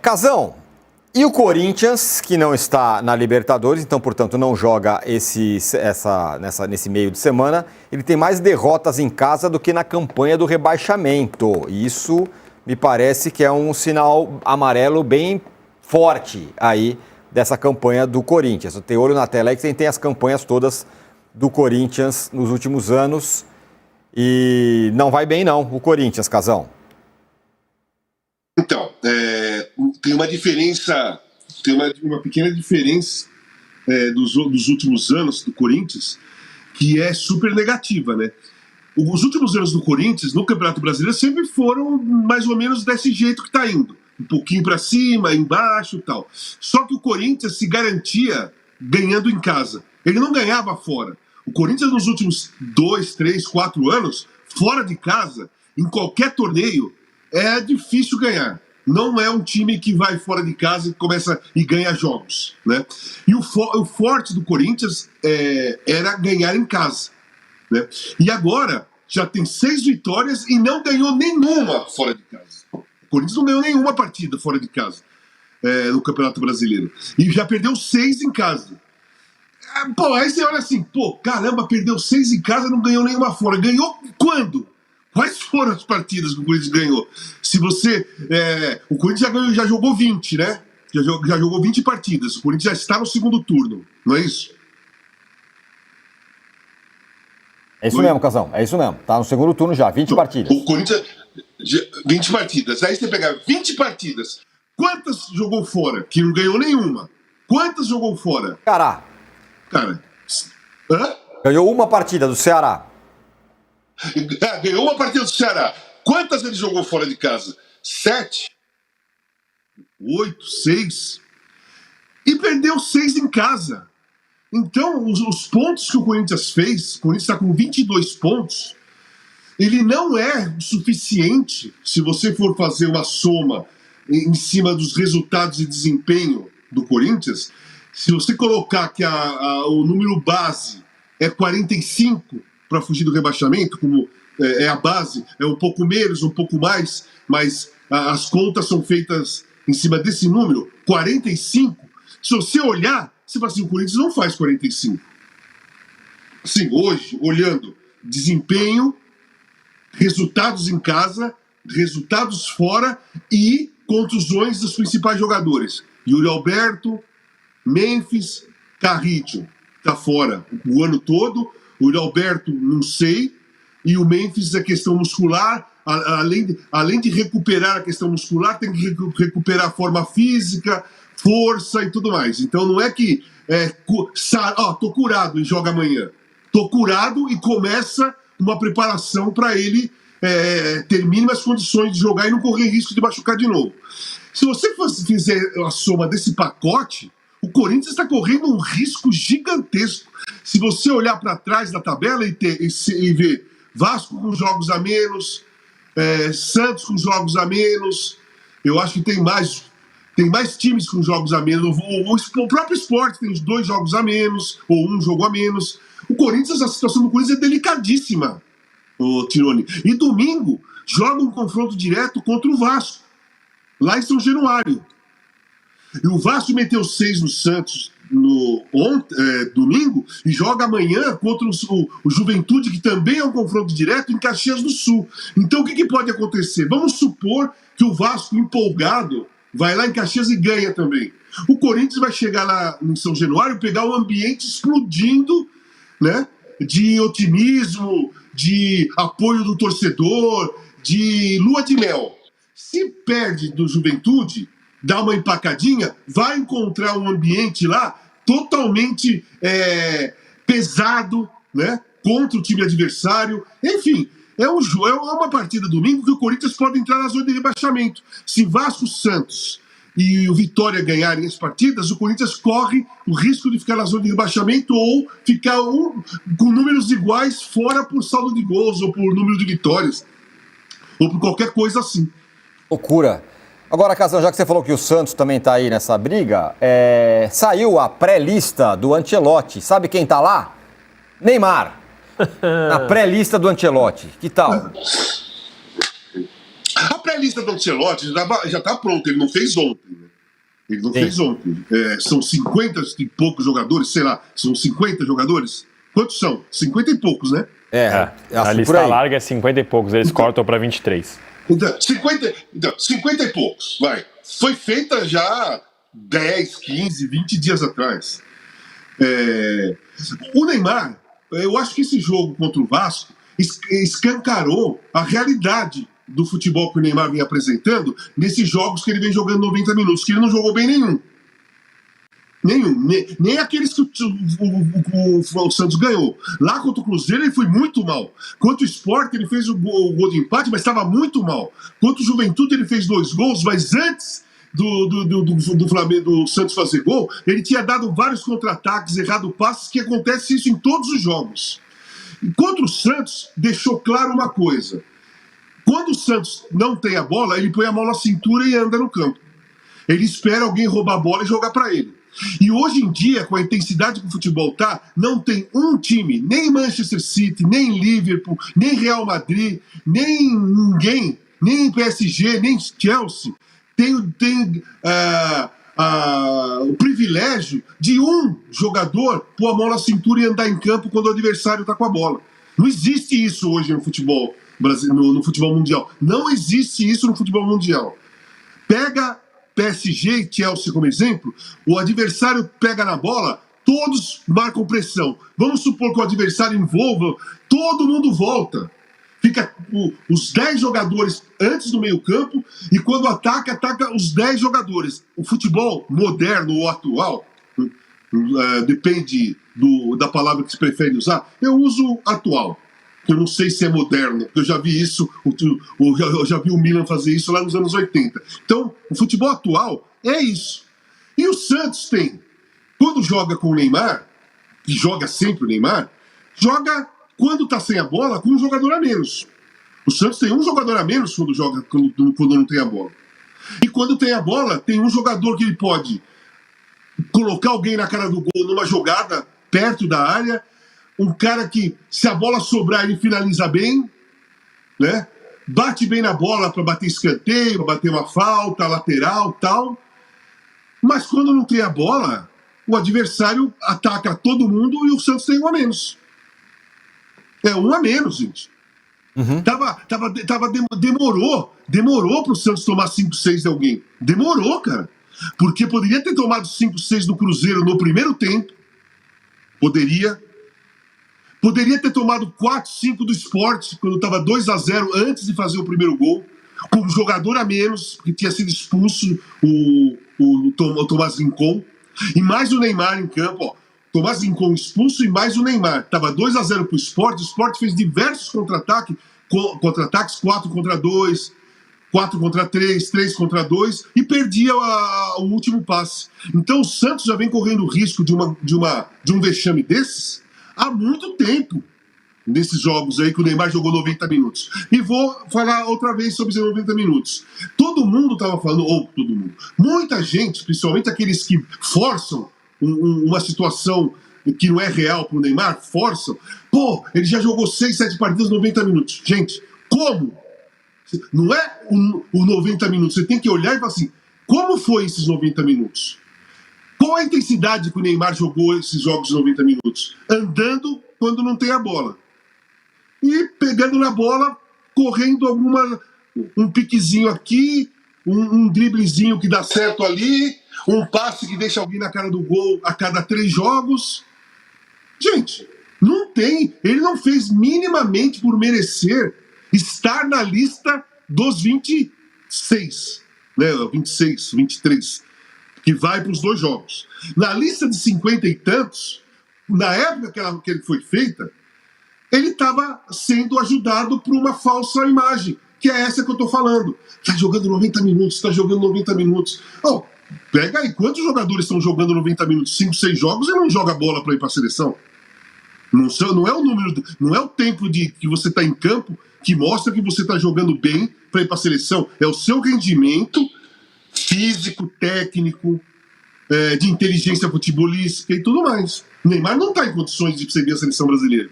Casão, e o Corinthians, que não está na Libertadores, então, portanto, não joga nesse meio de semana, ele tem mais derrotas em casa do que na campanha do rebaixamento. E isso me parece que é um sinal amarelo bem forte aí dessa campanha do Corinthians. Eu tenho olho na tela aí que tem as campanhas todas do Corinthians nos últimos anos e não vai bem não, o Corinthians, Casão. Então, tem uma diferença, uma pequena diferença dos últimos anos do Corinthians, que é super negativa, né? Os últimos anos do Corinthians no Campeonato Brasileiro sempre foram mais ou menos desse jeito que está indo. Um pouquinho para cima, embaixo e tal. Só que o Corinthians se garantia ganhando em casa. Ele não ganhava fora. O Corinthians nos últimos 2, 3, 4 anos, fora de casa, em qualquer torneio, é difícil ganhar. Não é um time que vai fora de casa e começa e ganha jogos, né? E o forte do Corinthians era ganhar em casa, né? E agora já tem 6 vitórias e não ganhou nenhuma fora de casa. O Corinthians não ganhou nenhuma partida fora de casa no Campeonato Brasileiro. E já perdeu 6 em casa. Pô, aí você olha assim, caramba, perdeu 6 em casa, não ganhou nenhuma fora. Ganhou quando? Quais foram as partidas que o Corinthians ganhou? Se você. O Corinthians já jogou 20, né? Já jogou 20 partidas. O Corinthians já está no segundo turno, não é isso? É isso mesmo, Casão. É isso mesmo. Tá no segundo turno já, 20 partidas. O Corinthians. 20 partidas. Aí você pegar 20 partidas. Quantas jogou fora? Que não ganhou nenhuma. Quantas jogou fora? Ceará. Cara. Hã? Ganhou uma partida do Ceará. Ganhou uma partida do Ceará. Quantas ele jogou fora de casa? 7? 8? 6? E perdeu 6 em casa. Então, os pontos que o Corinthians fez, o Corinthians está com 22 pontos, ele não é suficiente, se você for fazer uma soma em cima dos resultados e desempenho do Corinthians, se você colocar que o número base é 45, para fugir do rebaixamento, como é a base, é um pouco menos, um pouco mais, mas as contas são feitas em cima desse número, 45. Se você olhar, você fala assim, o Corinthians não faz 45. Assim, hoje, olhando desempenho, resultados em casa, resultados fora e contusões dos principais jogadores. Yuri Alberto, Memphis, Carrillo, tá fora o ano todo. O Yuri Alberto, não sei. E o Memphis, a questão muscular, além de recuperar a questão muscular, tem que recuperar a forma física, força e tudo mais. Então não é que tô curado e joga amanhã. Tô curado e começa uma preparação para ele ter mínimas condições de jogar e não correr risco de machucar de novo. Se você fizer a soma desse pacote, o Corinthians está correndo um risco gigantesco. Se você olhar para trás da tabela e ver Vasco com jogos a menos, Santos com jogos a menos, eu acho que tem mais times com jogos a menos. O próprio Sport tem 2 jogos a menos, ou 1 jogo a menos. O Corinthians, a situação do Corinthians é delicadíssima, o Tironi. E domingo joga um confronto direto contra o Vasco, lá em São Januário. E o Vasco meteu 6 no Santos domingo e joga amanhã contra o Juventude, que também é um confronto direto, em Caxias do Sul. Então o que pode acontecer? Vamos supor que o Vasco, empolgado, vai lá em Caxias e ganha também. O Corinthians vai chegar lá em São Januário, pegar o ambiente explodindo, né, de otimismo, de apoio do torcedor, de lua de mel. Se perde do Juventude, dá uma empacadinha, vai encontrar um ambiente lá totalmente pesado, né, contra o time adversário. Enfim, é uma partida domingo que o Corinthians pode entrar na zona de rebaixamento. Se Vasco, Santos e o Vitória ganharem as partidas, o Corinthians corre o risco de ficar na zona de rebaixamento ou ficar com números iguais fora por saldo de gols ou por número de vitórias ou por qualquer coisa assim. Loucura. Agora, Casão, já que você falou que o Santos também está aí nessa briga, saiu a pré-lista do Ancelotti. Sabe quem está lá? Neymar. Na pré-lista do Ancelotti. Que tal? A a lista do Ancelotti já tá pronta, ele não fez ontem, né? Ele não fez ontem. São 50 e poucos jogadores, sei lá, são 50 jogadores? Quantos são? 50 e poucos, né? A lista larga é 50 e poucos, eles cortam para 23. Então, 50 e poucos, vai. Foi feita já 10, 15, 20 dias atrás. O Neymar, eu acho que esse jogo contra o Vasco escancarou a realidade do futebol que o Neymar vem apresentando nesses jogos que ele vem jogando 90 minutos, que ele não jogou bem nenhum. Nem aqueles que o Santos ganhou. Lá contra o Cruzeiro ele foi muito mal. Contra o Sport ele fez o gol de empate, mas estava muito mal. Contra o Juventude ele fez 2 gols, mas antes do Flamengo, do Santos fazer gol, ele tinha dado vários contra-ataques, errado passes, que acontece isso em todos os jogos. E contra o Santos deixou claro uma coisa: quando o Santos não tem a bola, ele põe a mão na cintura e anda no campo. Ele espera alguém roubar a bola e jogar para ele. E hoje em dia, com a intensidade que o futebol tá, não tem um time, nem Manchester City, nem Liverpool, nem Real Madrid, nem ninguém, nem PSG, nem Chelsea, tem o privilégio de um jogador pôr a mão na cintura e andar em campo quando o adversário está com a bola. Não existe isso hoje no futebol brasileiro, no futebol mundial. Não existe isso no futebol mundial. Pega PSG e Chelsea como exemplo, o adversário pega na bola, todos marcam pressão. Vamos supor que o adversário envolva, todo mundo volta. Fica os 10 jogadores antes do meio-campo e quando ataca os 10 jogadores. O futebol moderno ou atual, depende da palavra que se prefere usar, eu uso atual. Eu não sei se é moderno, porque eu já vi isso, eu já vi o Milan fazer isso lá nos anos 80. Então, o futebol atual é isso. E o Santos tem, quando joga com o Neymar, que joga sempre o Neymar, joga quando está sem a bola com um jogador a menos. O Santos tem um jogador a menos quando não tem a bola. E quando tem a bola, tem um jogador que ele pode colocar alguém na cara do gol numa jogada perto da área, um cara que, se a bola sobrar, ele finaliza bem, né? Bate bem na bola para bater escanteio, para bater uma falta, lateral, tal. Mas quando não tem a bola, o adversário ataca todo mundo e o Santos tem um a menos. É um a menos, gente. Uhum. Demorou para o Santos tomar 5-6 de alguém. Demorou, cara. Porque poderia ter tomado 5-6 do Cruzeiro no primeiro tempo. Poderia ter tomado 4-5 do Sport, quando estava 2-0 antes de fazer o primeiro gol, com um jogador a menos, que tinha sido expulso, o Tomás Rincon, e mais o Neymar em campo. Ó. Tomás Rincon expulso e mais o Neymar. Estava 2-0 para o Sport fez diversos contra-ataques, 4-2, 4-3, 3-2, e perdia o último passe. Então o Santos já vem correndo o risco de um vexame desses há muito tempo, nesses jogos aí que o Neymar jogou 90 minutos. E vou falar outra vez sobre os 90 minutos. Todo mundo estava falando, muita gente, principalmente aqueles que forçam uma situação que não é real para o Neymar, forçam. Pô, ele já jogou 6, 7 partidas 90 minutos. Gente, como? Não é o 90 minutos, você tem que olhar e falar assim, como foi esses 90 minutos? Qual a intensidade que o Neymar jogou esses jogos de 90 minutos? Andando quando não tem a bola. E pegando na bola, correndo um piquezinho aqui, um driblezinho que dá certo ali, um passe que deixa alguém na cara do gol a cada 3 jogos. Gente, não tem. Ele não fez minimamente por merecer estar na lista dos 26, né? 26, 23. Que vai para os 2 jogos. Na lista de 50 e tantos, na época que ele foi feita, ele estava sendo ajudado por uma falsa imagem, que é essa que eu estou falando. Está jogando 90 minutos, está jogando 90 minutos. Oh, pega aí, quantos jogadores estão jogando 90 minutos? 5, 6 jogos e não joga bola para ir para a seleção? Não é o número, não é o tempo que você está em campo que mostra que você está jogando bem para ir para a seleção. É o seu rendimento físico, técnico, de inteligência futebolística e tudo mais. O Neymar não está em condições de perceber a seleção brasileira.